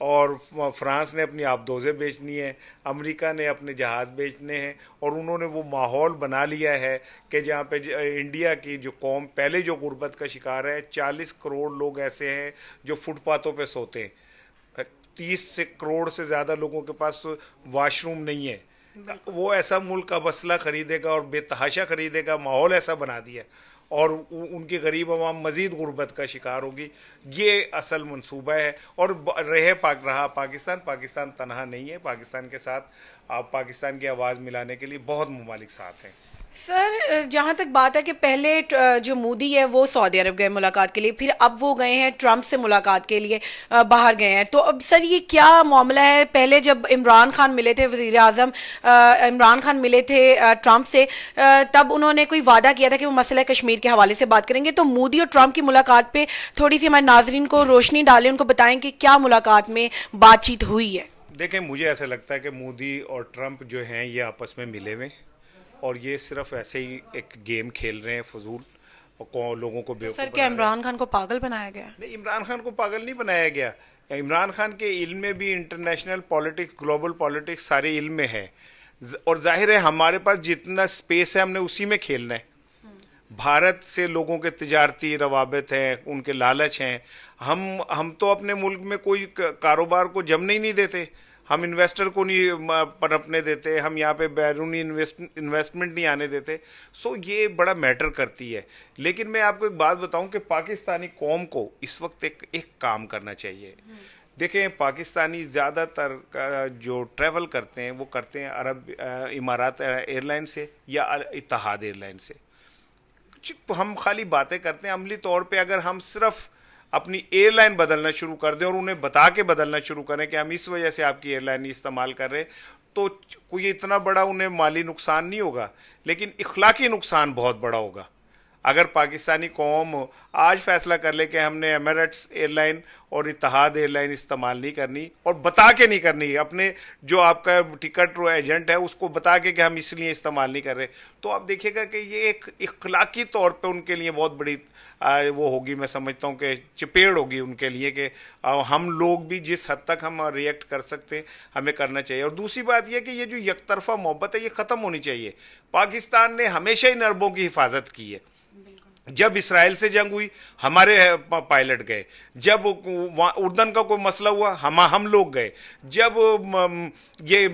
اور فرانس نے اپنی آبدوزیں بیچنی ہیں، امریکہ نے اپنے جہاز بیچنے ہیں، اور انہوں نے وہ ماحول بنا لیا ہے کہ جہاں پہ انڈیا کی جو قوم پہلے جو غربت کا شکار ہے، 40 کروڑ لوگ ایسے ہیں جو فٹ پاتھوں پہ سوتے ہیں، 30 کروڑ سے زیادہ لوگوں کے پاس واش روم نہیں ہے. وہ ایسا ملک اب اسلحہ خریدے گا اور بے تحاشا خریدے گا، ماحول ایسا بنا دیا، اور ان کی غریب عوام مزید غربت کا شکار ہوگی. یہ اصل منصوبہ ہے. اور رہا پاکستان تنہا نہیں ہے. پاکستان کے ساتھ آپ پاکستان کی آواز ملانے کے لیے بہت ممالک ساتھ ہیں. سر جہاں تک بات ہے کہ پہلے جو مودی ہے وہ سعودی عرب گئے ملاقات کے لیے، پھر اب وہ گئے ہیں ٹرمپ سے ملاقات کے لیے باہر گئے ہیں، تو اب سر یہ کیا معاملہ ہے؟ پہلے جب عمران خان ملے تھے، وزیر اعظم عمران خان ملے تھے ٹرمپ سے، تب انہوں نے کوئی وعدہ کیا تھا کہ وہ مسئلہ کشمیر کے حوالے سے بات کریں گے. تو مودی اور ٹرمپ کی ملاقات پہ تھوڑی سی ہمارے ناظرین کو روشنی ڈالیں، ان کو بتائیں کہ کیا ملاقات میں بات چیت ہوئی ہے. دیکھیں، مجھے ایسا لگتا ہے کہ مودی اور ٹرمپ جو ہیں یہ آپس میں ملے ہوئے، اور یہ صرف ایسے ہی ایک گیم کھیل رہے ہیں فضول، اور لوگوں کو بیوقوف سر بنا کیا رہے ہیں. عمران خان کو پاگل بنایا گیا؟ نہیں، عمران خان کو پاگل نہیں بنایا گیا. عمران خان کے علم میں بھی انٹرنیشنل پالیٹکس، گلوبل پالیٹکس سارے علم میں ہے، اور ظاہر ہے ہمارے پاس جتنا سپیس ہے ہم نے اسی میں کھیلنا ہے. بھارت سے لوگوں کے تجارتی روابط ہیں، ان کے لالچ ہیں. ہم تو اپنے ملک میں کوئی کاروبار کو جمنے ہی نہیں دیتے، ہم انویسٹر کو نہیں پنپنے دیتے، ہم یہاں پہ بیرونی انویسٹمنٹ نہیں آنے دیتے. سو یہ بڑا میٹر کرتی ہے. لیکن میں آپ کو ایک بات بتاؤں کہ پاکستانی قوم کو اس وقت ایک کام کرنا چاہیے. دیکھیں، پاکستانی زیادہ تر جو ٹریول کرتے ہیں وہ کرتے ہیں عرب امارات ایئر لائن سے یا اتحاد ایئر لائن سے. ہم خالی باتیں کرتے ہیں. عملی طور پہ اگر ہم صرف اپنی ایئر لائن بدلنا شروع کر دیں اور انہیں بتا کے بدلنا شروع کریں کہ ہم اس وجہ سے آپ کی ایئر لائن نہیں استعمال کر رہے، تو کوئی اتنا بڑا انہیں مالی نقصان نہیں ہوگا، لیکن اخلاقی نقصان بہت بڑا ہوگا. اگر پاکستانی قوم آج فیصلہ کر لے کہ ہم نے ایمریٹس ایئر لائن اور اتحاد ایئر لائن استعمال نہیں کرنی، اور بتا کے نہیں کرنی، اپنے جو آپ کا ٹکٹ ایجنٹ ہے اس کو بتا کے کہ ہم اس لیے استعمال نہیں کر رہے، تو آپ دیکھیے گا کہ یہ ایک اخلاقی طور پہ ان کے لیے بہت بڑی وہ ہوگی. میں سمجھتا ہوں کہ چپیڑ ہوگی ان کے لیے کہ ہم لوگ بھی جس حد تک ہم ریئیکٹ کر سکتے ہیں ہمیں کرنا چاہیے. اور دوسری بات یہ کہ یہ جو یک طرفہ محبت ہے یہ ختم ہونی چاہیے. پاکستان نے ہمیشہ ان اربوں کی حفاظت کی ہے. جب اسرائیل سے جنگ ہوئی ہمارے پائلٹ گئے، جب اردن کا کوئی مسئلہ ہوا ہم لوگ گئے، جب یہ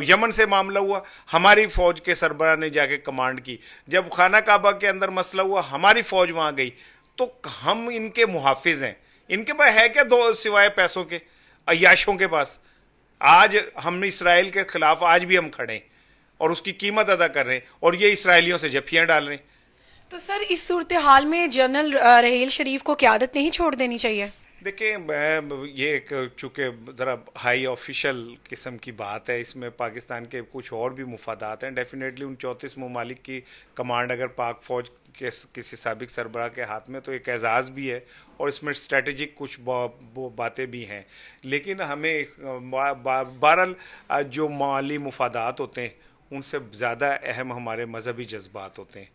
یمن سے معاملہ ہوا ہماری فوج کے سربراہ نے جا کے کمانڈ کی، جب خانہ کعبہ کے اندر مسئلہ ہوا ہماری فوج وہاں گئی. تو ہم ان کے محافظ ہیں. ان کے پاس ہے کیا دو سوائے پیسوں کے؟ عیاشوں کے پاس. آج ہم اسرائیل کے خلاف آج بھی ہم کھڑے ہیں اور اس کی قیمت ادا کر رہے ہیں، اور یہ اسرائیلیوں سے جھپیاں ڈال رہے ہیں. تو سر اس صورتحال میں جنرل رحیل شریف کو قیادت نہیں چھوڑ دینی چاہیے؟ دیکھیں، یہ ایک چونکہ ذرا ہائی آفیشل قسم کی بات ہے، اس میں پاکستان کے کچھ اور بھی مفادات ہیں. ڈیفینیٹلی ان 34 ممالک کی کمانڈ اگر پاک فوج کے کسی سابق سربراہ کے ہاتھ میں تو ایک اعزاز بھی ہے، اور اس میں اسٹریٹجک کچھ باتیں بھی ہیں. لیکن ہمیں بہرحال جو مالی مفادات ہوتے ہیں ان سے زیادہ اہم ہمارے مذہبی جذبات ہوتے ہیں،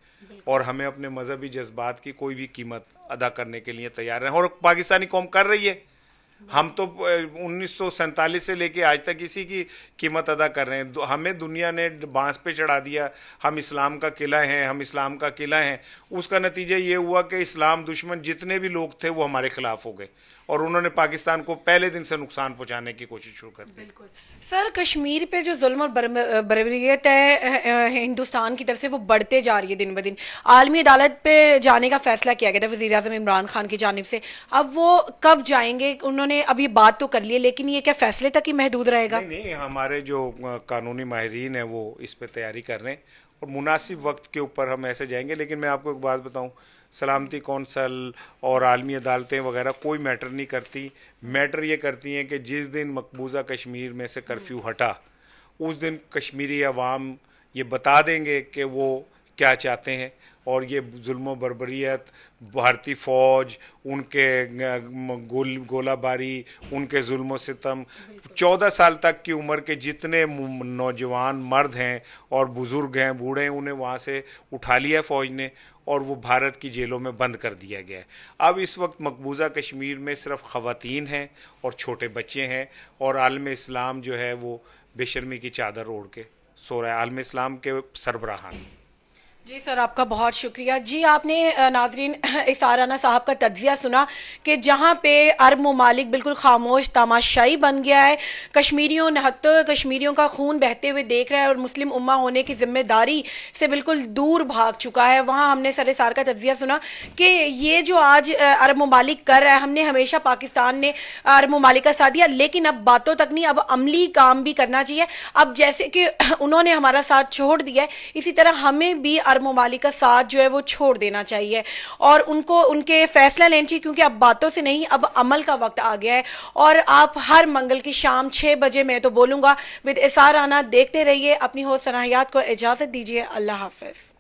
اور ہمیں اپنے مذہبی جذبات کی کوئی بھی قیمت ادا کرنے کے لیے تیار ہیں، اور پاکستانی قوم کر رہی ہے. ہم تو 1947 سے لے کے آج تک اسی کی قیمت ادا کر رہے ہیں. ہمیں دنیا نے بانس پہ چڑھا دیا، ہم اسلام کا قلعہ ہیں، ہم اسلام کا قلعہ ہیں. اس کا نتیجہ یہ ہوا کہ اسلام دشمن جتنے بھی لوگ تھے وہ ہمارے خلاف ہو گئے، اور انہوں نے پاکستان کو پہلے دن سے نقصان پہنچانے کی کوشش شروع کر دی. بالکل. سر کشمیر پہ جو ظلم اور بربریت ہے ہندوستان کی طرف سے وہ بڑھتے جا رہی ہے دن بدن. عالمی عدالت پہ جانے کا فیصلہ کیا گیا تھا وزیر اعظم عمران خان کی جانب سے. اب وہ کب جائیں گے؟ انہوں نے اب یہ بات تو کر لی ہے، لیکن یہ کیا فیصلے تک ہی محدود رہے گا؟ نہیں، ہمارے جو قانونی ماہرین ہیں وہ اس پہ تیاری کر رہے ہیں، اور مناسب وقت کے اوپر ہم ایسے جائیں گے. لیکن میں آپ کو ایک بات بتاؤں، سلامتی کونسل اور عالمی عدالتیں وغیرہ کوئی میٹر نہیں کرتی. میٹر یہ کرتی ہیں کہ جس دن مقبوضہ کشمیر میں سے کرفیو ہٹا اس دن کشمیری عوام یہ بتا دیں گے کہ وہ کیا چاہتے ہیں، اور یہ ظلم و بربریت، بھارتی فوج، ان کے گولہ باری، ان کے ظلم و ستم، 14 سال تک کی عمر کے جتنے نوجوان مرد ہیں اور بزرگ ہیں، بوڑھے ہیں، انہیں وہاں سے اٹھا لیا فوج نے اور وہ بھارت کی جیلوں میں بند کر دیا گیا ہے۔ اب اس وقت مقبوضہ کشمیر میں صرف خواتین ہیں اور چھوٹے بچے ہیں، اور عالم اسلام جو ہے وہ بے شرمی کی چادر اوڑھ کے سو رہا ہے، عالم اسلام کے سربراہان۔ جی سر، آپ کا بہت شکریہ۔ جی آپ نے ناظرین اثار رانا صاحب کا تجزیہ سنا کہ جہاں پہ عرب ممالک بالکل خاموش تماشائی بن گیا ہے، کشمیریوں نہتوں کشمیریوں کا خون بہتے ہوئے دیکھ رہا ہے اور مسلم امہ ہونے کی ذمہ داری سے بالکل دور بھاگ چکا ہے، وہاں ہم نے سر اثار کا تجزیہ سنا کہ یہ جو آج عرب ممالک کر رہا ہے، ہم نے ہمیشہ پاکستان نے عرب ممالک کا ساتھ دیا، لیکن اب باتوں تک نہیں، اب عملی کام بھی کرنا چاہیے۔ اب جیسے کہ انہوں نے ہمارا ساتھ چھوڑ دیا ہے، اسی طرح ہمیں بھی عرب ممالک کا ساتھ جو ہے وہ چھوڑ دینا چاہیے اور ان کو ان کے فیصلہ لینا چاہیے، کیونکہ اب باتوں سے نہیں، اب عمل کا وقت آ گیا ہے۔ اور آپ ہر منگل کی شام 6 بجے میں تو بولوں گا ود اثار رانا دیکھتے رہیے۔ اپنی ہوسٹ ثنا حیات کو اجازت دیجیے، اللہ حافظ۔